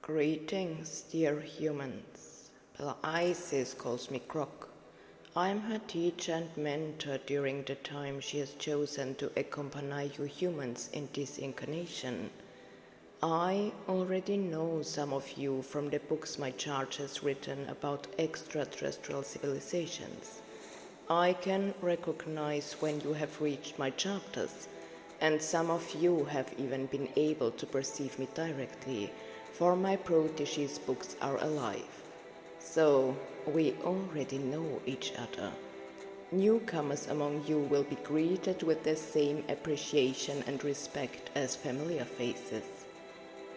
Greetings, dear humans. Bella Isis calls me Croc. I am her teacher and mentor during the time she has chosen to accompany you humans in this incarnation. I already know some of you from the books my charge has written about extraterrestrial civilizations. I can recognize when you have reached my chapters, and some of you have even been able to perceive me directly, for my protege's books are alive. So, we already know each other. Newcomers among you will be greeted with the same appreciation and respect as familiar faces.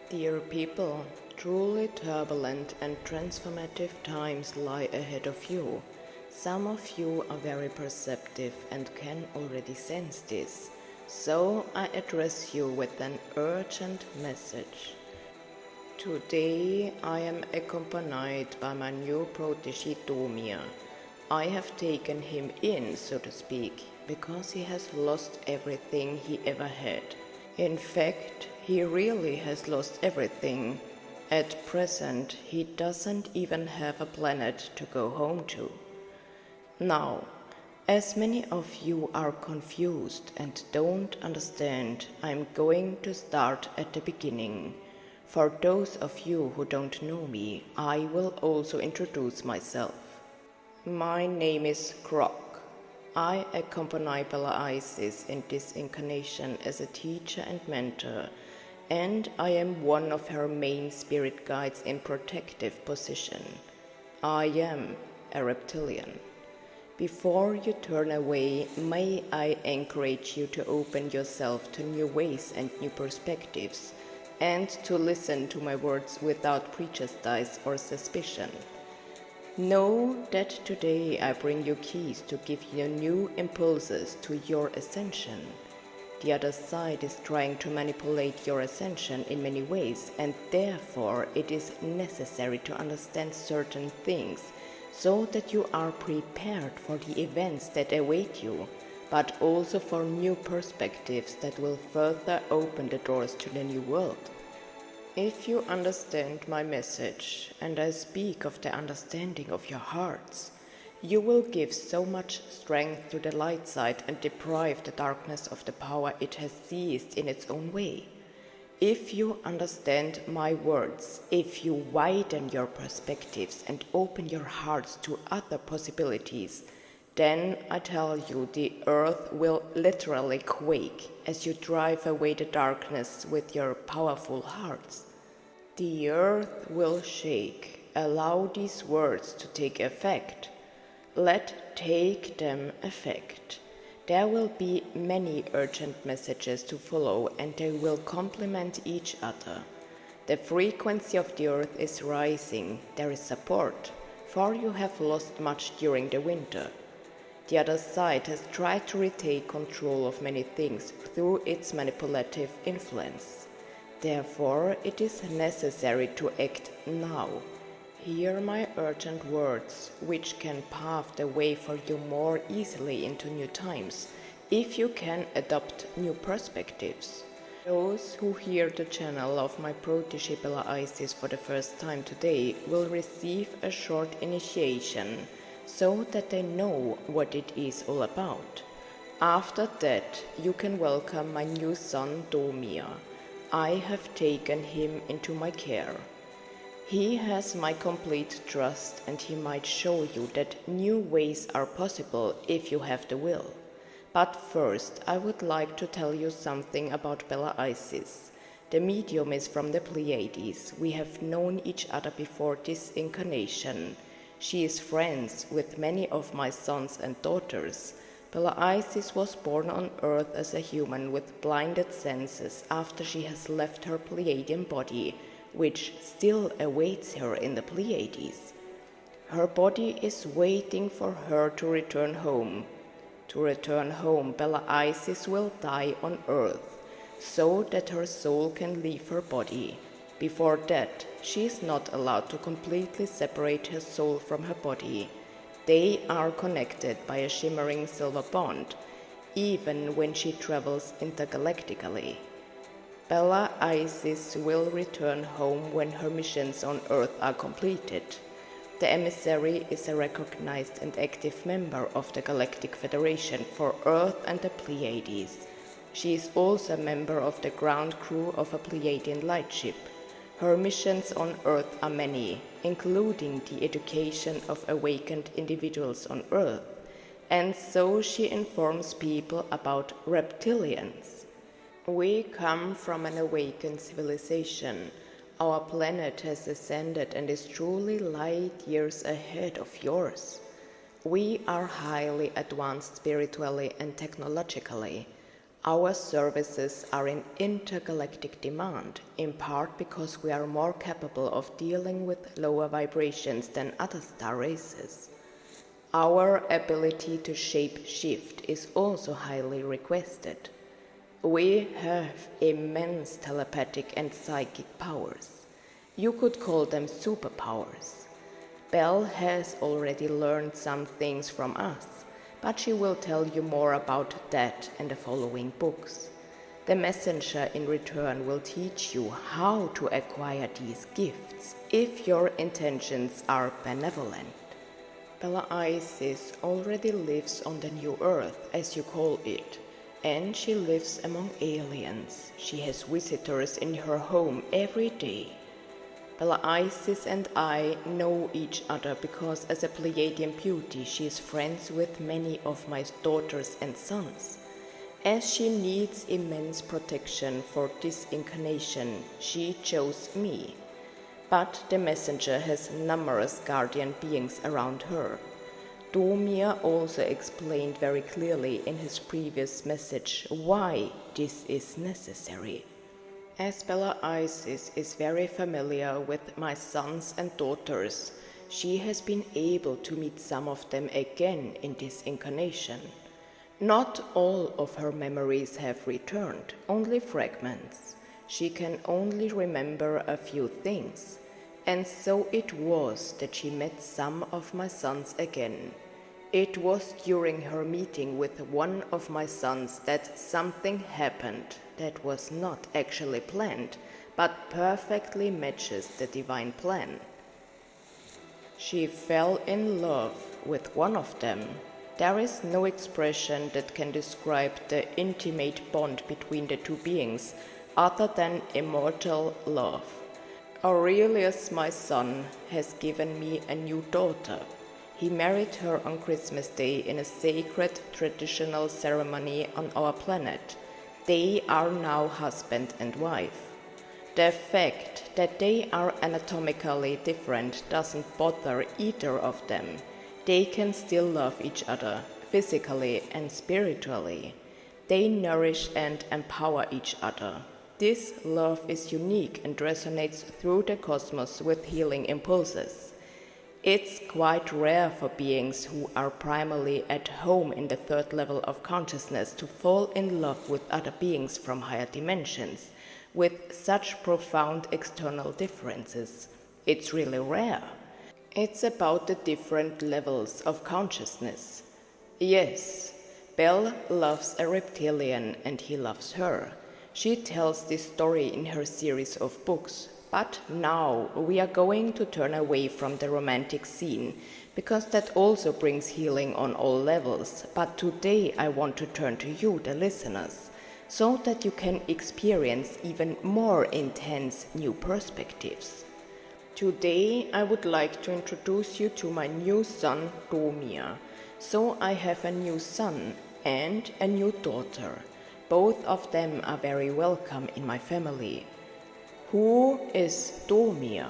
Dear people, truly turbulent and transformative times lie ahead of you. Some of you are very perceptive and can already sense this, so I address you with an urgent message. Today I am accompanied by my new protege Domir. I have taken him in, so to speak, because he has lost everything he ever had. In fact, he really has lost everything. At present, he doesn't even have a planet to go home to. Now, as many of you are confused and don't understand, I'm going to start at the beginning. For those of you who don't know me, I will also introduce myself. My name is Croc. I accompany Bella Isis in this incarnation as a teacher and mentor, and I am one of her main spirit guides in protective position. I am a reptilian. Before you turn away, may I encourage you to open yourself to new ways and new perspectives, and to listen to my words without prejudice or suspicion. Know that today I bring you keys to give you new impulses to your ascension. The other side is trying to manipulate your ascension in many ways, and therefore it is necessary to understand certain things so that you are prepared for the events that await you, but also for new perspectives that will further open the doors to the new world. If you understand my message, and I speak of the understanding of your hearts, you will give so much strength to the light side and deprive the darkness of the power it has seized in its own way. If you understand my words, if you widen your perspectives and open your hearts to other possibilities, then I tell you the earth will literally quake as you drive away the darkness with your powerful hearts. The earth will shake. Allow these words to take effect. Let take them effect. There will be many urgent messages to follow, and they will complement each other. The frequency of the earth is rising. There is support, for you have lost much during the winter. The other side has tried to retain control of many things through its manipulative influence. Therefore, it is necessary to act now. Hear my urgent words, which can pave the way for you more easily into new times, if you can adopt new perspectives. Those who hear the channel of my protege Bella Isis for the first time today will receive a short initiation, so that they know what it is all about. After that, you can welcome my new son Domir. I have taken him into my care. He has my complete trust, and he might show you that new ways are possible if you have the will. But first, I would like to tell you something about Bella Isis. The medium is from the Pleiades. We have known each other before this incarnation. She is friends with many of my sons and daughters. Bella Isis was born on Earth as a human with blinded senses after she has left her Pleiadian body, which still awaits her in the Pleiades. Her body is waiting for her to return home. To return home, Bella Isis will die on Earth, so that her soul can leave her body. Before that, she is not allowed to completely separate her soul from her body. They are connected by a shimmering silver bond, even when she travels intergalactically. Bella Isis will return home when her missions on Earth are completed. The emissary is a recognized and active member of the Galactic Federation for Earth and the Pleiades. She is also a member of the ground crew of a Pleiadian lightship. Her missions on Earth are many, including the education of awakened individuals on Earth, and so she informs people about reptilians. We come from an awakened civilization. Our planet has ascended and is truly light years ahead of yours. We are highly advanced spiritually and technologically. Our services are in intergalactic demand, in part because we are more capable of dealing with lower vibrations than other star races. Our ability to shape-shift is also highly requested. We have immense telepathic and psychic powers. You could call them superpowers. Belle has already learned some things from us, but she will tell you more about that in the following books. The messenger in return will teach you how to acquire these gifts if your intentions are benevolent. Bella Isis already lives on the New Earth, as you call it, and she lives among aliens. She has visitors in her home every day. Bella Isis and I know each other because as a Pleiadian beauty she is friends with many of my daughters and sons. As she needs immense protection for this incarnation, she chose me. But the messenger has numerous guardian beings around her. Domir also explained very clearly in his previous message why this is necessary. As Bella Isis is very familiar with my sons and daughters, she has been able to meet some of them again in this incarnation. Not all of her memories have returned, only fragments. She can only remember a few things, and so it was that she met some of my sons again. It was during her meeting with one of my sons that something happened that was not actually planned, but perfectly matches the divine plan. She fell in love with one of them. There is no expression that can describe the intimate bond between the two beings other than immortal love. Aurelius, my son, has given me a new daughter. He married her on Christmas Day in a sacred traditional ceremony on our planet. They are now husband and wife. The fact that they are anatomically different doesn't bother either of them. They can still love each other, physically and spiritually. They nourish and empower each other. This love is unique and resonates through the cosmos with healing impulses. It's quite rare for beings who are primarily at home in the third level of consciousness to fall in love with other beings from higher dimensions, with such profound external differences. It's really rare. It's about the different levels of consciousness. Yes, Belle loves a reptilian and he loves her. She tells this story in her series of books. But now we are going to turn away from the romantic scene, because that also brings healing on all levels. But today I want to turn to you, the listeners, so that you can experience even more intense new perspectives. Today I would like to introduce you to my new son, Domir. So I have a new son and a new daughter. Both of them are very welcome in my family. Who is Domir?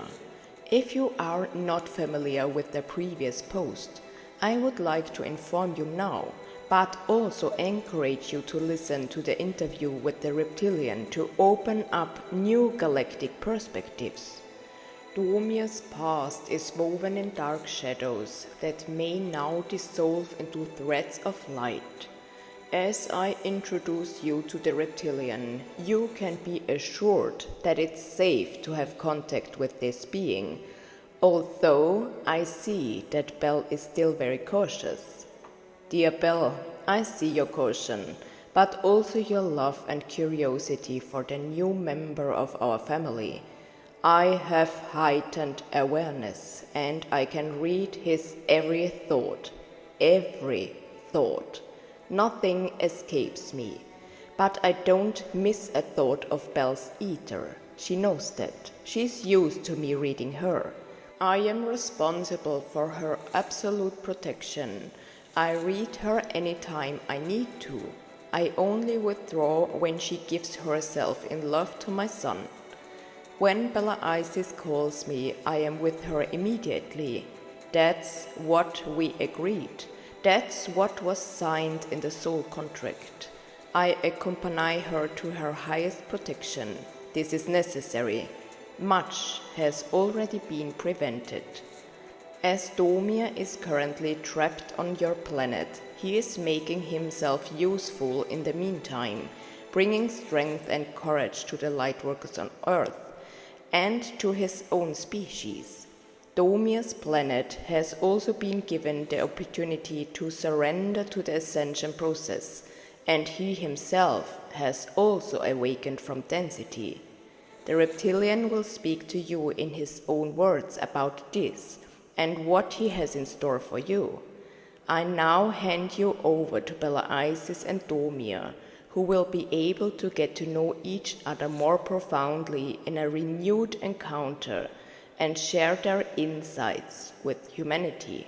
If you are not familiar with the previous post, I would like to inform you now, but also encourage you to listen to the interview with the reptilian to open up new galactic perspectives. Domir's past is woven in dark shadows that may now dissolve into threads of light. As I introduce you to the reptilian, you can be assured that it's safe to have contact with this being, although I see that Belle is still very cautious. Dear Belle, I see your caution, but also your love and curiosity for the new member of our family. I have heightened awareness, and I can read his every thought. Every thought. Nothing escapes me. But I don't miss a thought of Belle's either. She knows that. She's used to me reading her. I am responsible for her absolute protection. I read her anytime I need to. I only withdraw when she gives herself in love to my son. When Bella Isis calls me, I am with her immediately. That's what we agreed. That's what was signed in the soul contract. I accompany her to her highest protection. This is necessary. Much has already been prevented. As Domir is currently trapped on your planet, he is making himself useful in the meantime, bringing strength and courage to the lightworkers on Earth and to his own species. Domir's planet has also been given the opportunity to surrender to the ascension process, and he himself has also awakened from density. The reptilian will speak to you in his own words about this and what he has in store for you. I now hand you over to Bella Isis and Domir, who will be able to get to know each other more profoundly in a renewed encounter and share their insights with humanity.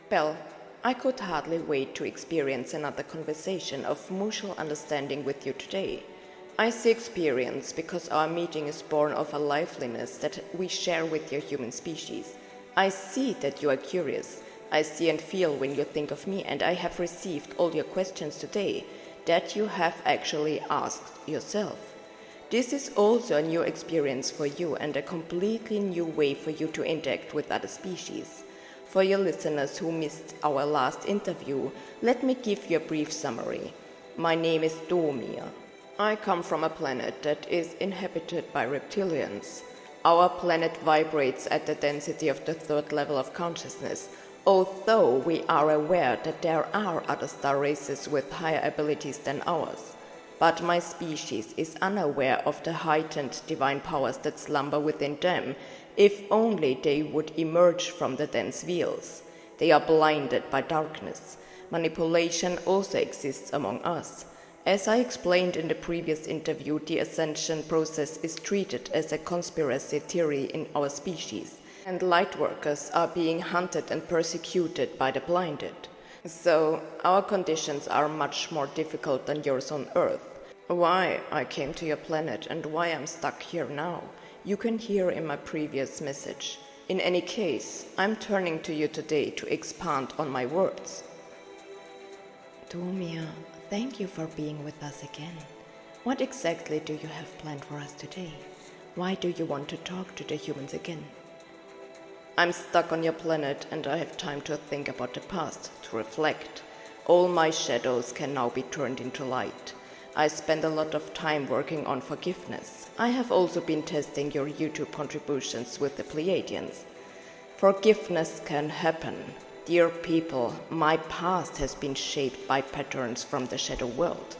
Belle, I could hardly wait to experience another conversation of mutual understanding with you today. I see experience because our meeting is born of a liveliness that we share with your human species. I see that you are curious. I see and feel when you think of me, and I have received all your questions today that you have actually asked yourself. This is also a new experience for you and a completely new way for you to interact with other species. For your listeners who missed our last interview, let me give you a brief summary. My name is Domir. I come from a planet that is inhabited by reptilians. Our planet vibrates at the density of the third level of consciousness, although we are aware that there are other star races with higher abilities than ours. But my species is unaware of the heightened divine powers that slumber within them, if only they would emerge from the dense veils. They are blinded by darkness. Manipulation also exists among us. As I explained in the previous interview, the ascension process is treated as a conspiracy theory in our species, and lightworkers are being hunted and persecuted by the blinded. So, our conditions are much more difficult than yours on Earth. Why I came to your planet and why I'm stuck here now, you can hear in my previous message. In any case, I'm turning to you today to expand on my words. Domir, thank you for being with us again. What exactly do you have planned for us today? Why do you want to talk to the humans again? I'm stuck on your planet and I have time to think about the past, to reflect. All my shadows can now be turned into light. I spend a lot of time working on forgiveness. I have also been testing your YouTube contributions with the Pleiadians. Forgiveness can happen. Dear people, my past has been shaped by patterns from the shadow world.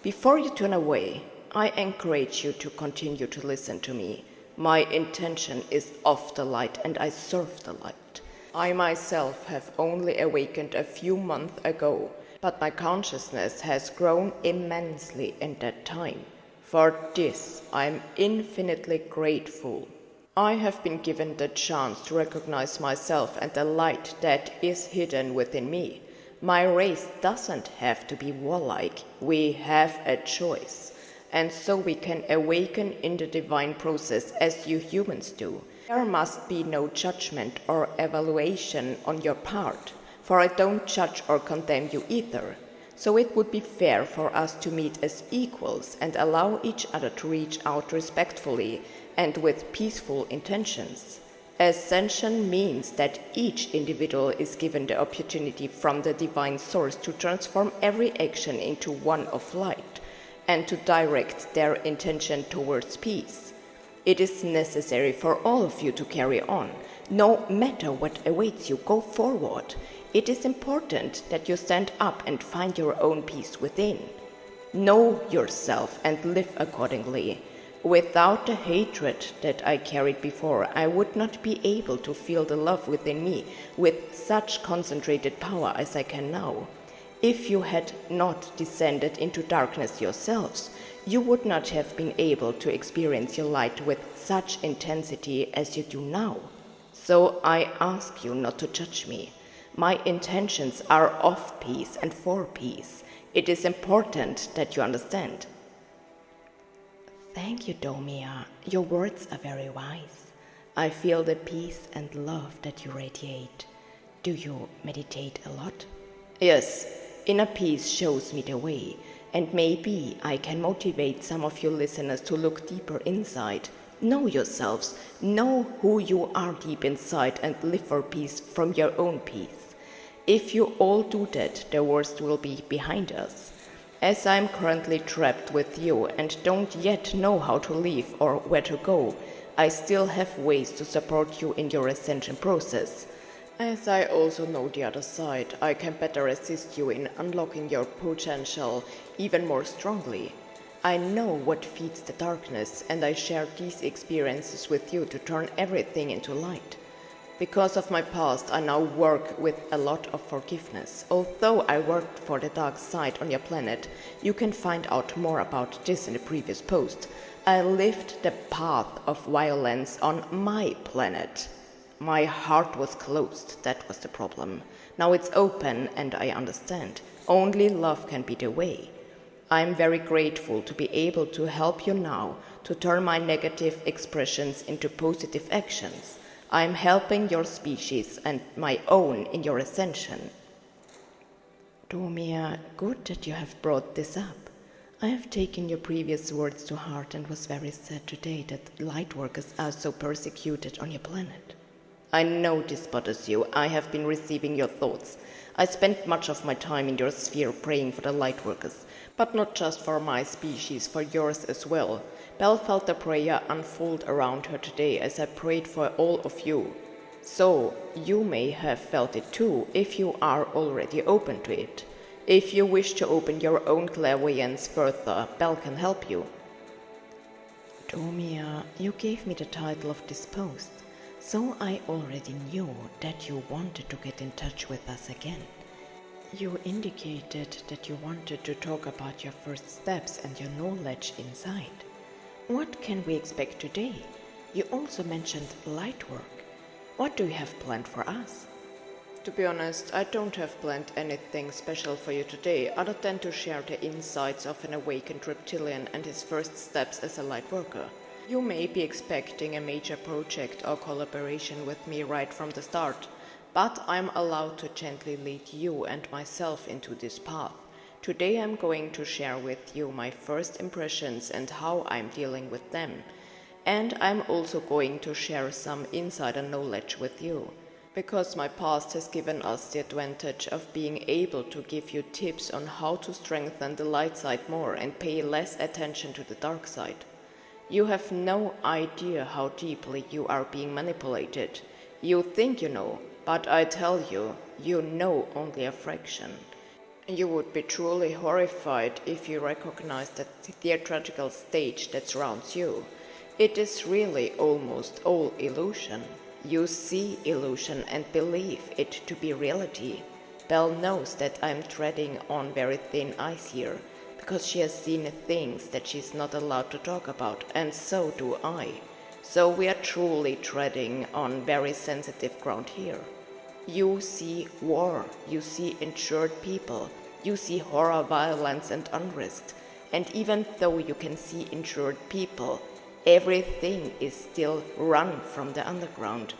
Before you turn away, I encourage you to continue to listen to me. My intention is of the light and I serve the light. I myself have only awakened a few months ago, but my consciousness has grown immensely in that time. For this, I am infinitely grateful. I have been given the chance to recognize myself and the light that is hidden within me. My race doesn't have to be warlike. We have a choice. And so we can awaken in the divine process as you humans do. There must be no judgment or evaluation on your part, for I don't judge or condemn you either. So it would be fair for us to meet as equals and allow each other to reach out respectfully and with peaceful intentions. Ascension means that each individual is given the opportunity from the divine source to transform every action into one of light and to direct their intention towards peace. It is necessary for all of you to carry on. No matter what awaits you, go forward. It is important that you stand up and find your own peace within. Know yourself and live accordingly. Without the hatred that I carried before, I would not be able to feel the love within me with such concentrated power as I can now. If you had not descended into darkness yourselves, you would not have been able to experience your light with such intensity as you do now. So I ask you not to judge me. My intentions are of peace and for peace. It is important that you understand. Thank you, Domia. Your words are very wise. I feel the peace and love that you radiate. Do you meditate a lot? Yes, inner peace shows me the way, and maybe I can motivate some of you listeners to look deeper inside. Know yourselves, know who you are deep inside, and live for peace from your own peace. If you all do that, the worst will be behind us. As I am currently trapped with you and don't yet know how to leave or where to go, I still have ways to support you in your ascension process. As I also know the other side, I can better assist you in unlocking your potential even more strongly. I know what feeds the darkness, and I share these experiences with you to turn everything into light. Because of my past, I now work with a lot of forgiveness. Although I worked for the dark side on your planet, you can find out more about this in the previous post. I lived the path of violence on my planet. My heart was closed, that was the problem. Now it's open and I understand. Only love can be the way. I am very grateful to be able to help you now to turn my negative expressions into positive actions. I am helping your species and my own in your ascension. Domia, good that you have brought this up. I have taken your previous words to heart and was very sad today that lightworkers are so persecuted on your planet. I know this bothers you. I have been receiving your thoughts. I spent much of my time in your sphere praying for the lightworkers, but not just for my species, for yours as well. Belle felt the prayer unfold around her today as I prayed for all of you. So, you may have felt it too, if you are already open to it. If you wish to open your own clairvoyance further, Belle can help you. Domia, you gave me the title of this post, so I already knew that you wanted to get in touch with us again. You indicated that you wanted to talk about your first steps and your knowledge inside. What can we expect today? You also mentioned light work. What do you have planned for us? To be honest, I don't have planned anything special for you today other than to share the insights of an awakened reptilian and his first steps as a light worker. You may be expecting a major project or collaboration with me right from the start, but I'm allowed to gently lead you and myself into this path. Today I'm going to share with you my first impressions and how I'm dealing with them. And I'm also going to share some insider knowledge with you. Because my past has given us the advantage of being able to give you tips on how to strengthen the light side more and pay less attention to the dark side. You have no idea how deeply you are being manipulated. You think you know, but I tell you, you know only a fraction. You would be truly horrified if you recognized the theatrical stage that surrounds you. It is really almost all illusion. You see illusion and believe it to be reality. Belle knows that I'm treading on very thin ice here, because she has seen things that she's not allowed to talk about, and so do I. So we are truly treading on very sensitive ground here. You see war, you see injured people, you see horror, violence and unrest. And even though you can see injured people, everything is still run from the underground.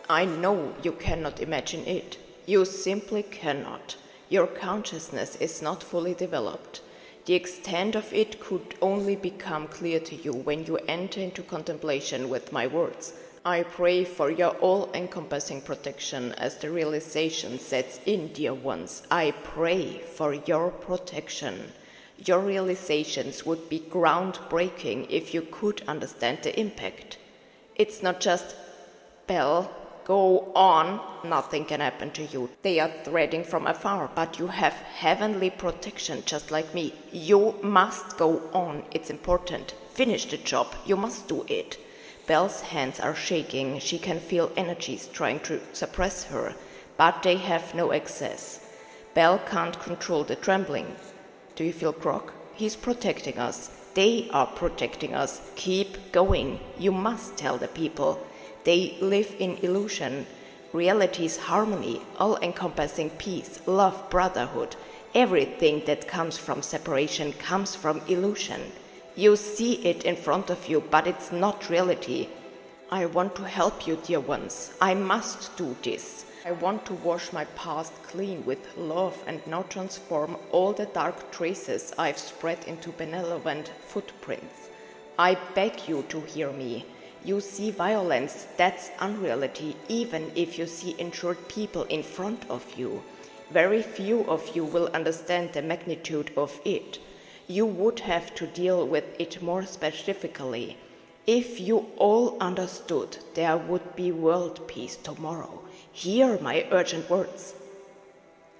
I know you cannot imagine it. You simply cannot. Your consciousness is not fully developed. The extent of it could only become clear to you when you enter into contemplation with my words. I pray for your all-encompassing protection as the realization sets in, dear ones. I pray for your protection. Your realizations would be groundbreaking if you could understand the impact. It's not just, Belle, go on, nothing can happen to you. They are threatening from afar, but you have heavenly protection just like me. You must go on, it's important. Finish the job, you must do it. Belle's hands are shaking, she can feel energies trying to suppress her, but they have no access. Belle can't control the trembling. Do you feel Croc? He's protecting us. They are protecting us. Keep going. You must tell the people. They live in illusion. Reality is harmony, all-encompassing peace, love, brotherhood. Everything that comes from separation comes from illusion. You see it in front of you, but it's not reality. I want to help you, dear ones. I must do this. I want to wash my past clean with love and now transform all the dark traces I've spread into benevolent footprints. I beg you to hear me. You see violence, that's unreality, even if you see injured people in front of you. Very few of you will understand the magnitude of it. You would have to deal with it more specifically. If you all understood, there would be world peace tomorrow. Hear my urgent words.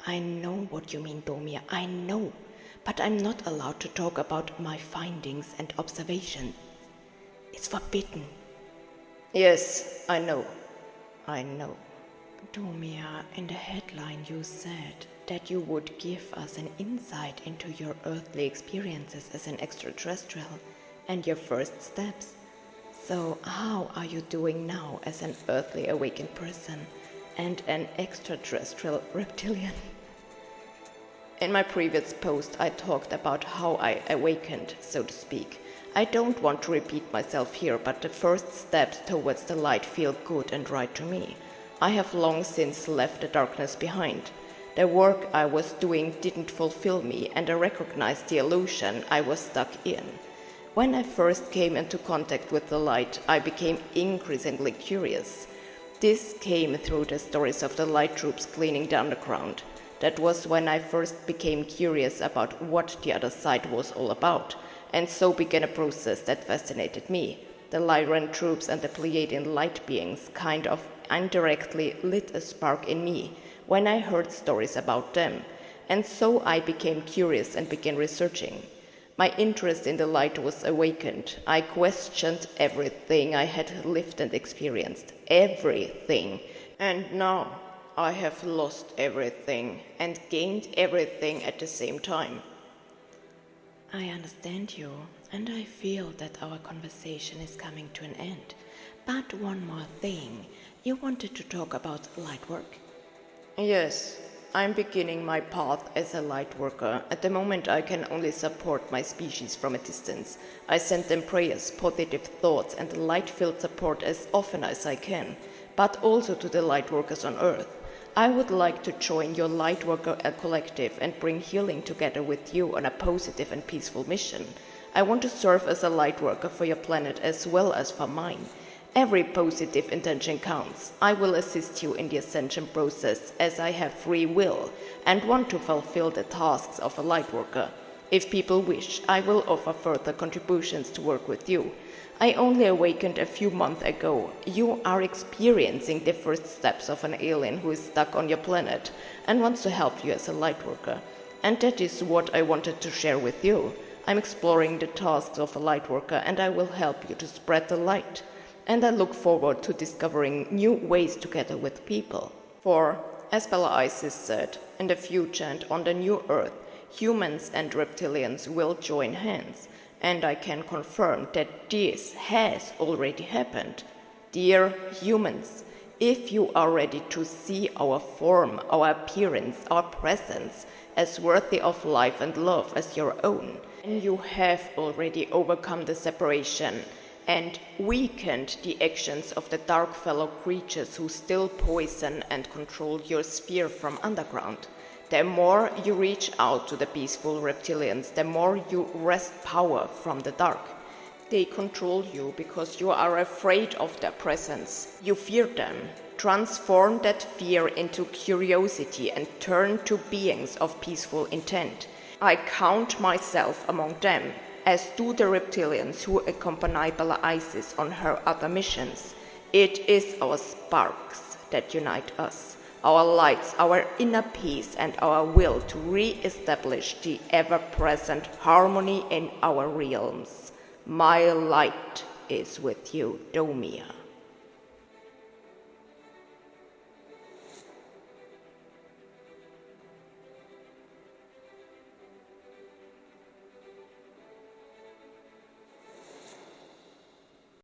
I know what you mean, Domia, I know, but I'm not allowed to talk about my findings and observations. It's forbidden. Yes, I know. Domia, in the headline you said that you would give us an insight into your earthly experiences as an extraterrestrial and your first steps. So how are you doing now as an earthly awakened person and an extraterrestrial reptilian? In my previous post I talked about how I awakened, so to speak. I don't want to repeat myself here, but the first steps towards the light feel good and right to me. I have long since left the darkness behind. The work I was doing didn't fulfill me, and I recognized the illusion I was stuck in. When I first came into contact with the light, I became increasingly curious. This came through the stories of the light troops cleaning the underground. That was when I first became curious about what the other side was all about, and so began a process that fascinated me. The Lyran troops and the Pleiadian light beings kind of indirectly lit a spark in me when I heard stories about them, and so I became curious and began researching. My interest in the light was awakened. I questioned everything I had lived and experienced. Everything. And now I have lost everything and gained everything at the same time. I understand you, and I feel that our conversation is coming to an end. But one more thing. You wanted to talk about light work? Yes. I'm beginning my path as a light worker. At the moment I can only support my species from a distance. I send them prayers, positive thoughts and light-filled support as often as I can, but also to the light workers on Earth. I would like to join your light worker collective and bring healing together with you on a positive and peaceful mission. I want to serve as a light worker for your planet as well as for mine. Every positive intention counts. I will assist you in the ascension process as I have free will and want to fulfill the tasks of a light worker. If people wish, I will offer further contributions to work with you. I only awakened a few months ago. You are experiencing the first steps of an alien who is stuck on your planet and wants to help you as a light worker. And that is what I wanted to share with you. I'm exploring the tasks of a light worker and I will help you to spread the light. And I look forward to discovering new ways together with people. For, as Bella Isis said, in the future and on the new Earth, humans and reptilians will join hands, and I can confirm that this has already happened. Dear humans, if you are ready to see our form, our appearance, our presence as worthy of life and love as your own, then you have already overcome the separation and weakened the actions of the dark fellow creatures who still poison and control your sphere from underground. The more you reach out to the peaceful reptilians, the more you wrest power from the dark. They control you because you are afraid of their presence. You fear them. Transform that fear into curiosity and turn to beings of peaceful intent. I count myself among them. as do the reptilians who accompany Bella Isis on her other missions. It is our sparks that unite us, our lights, our inner peace, and our will to re-establish the ever-present harmony in our realms. My light is with you, Domia.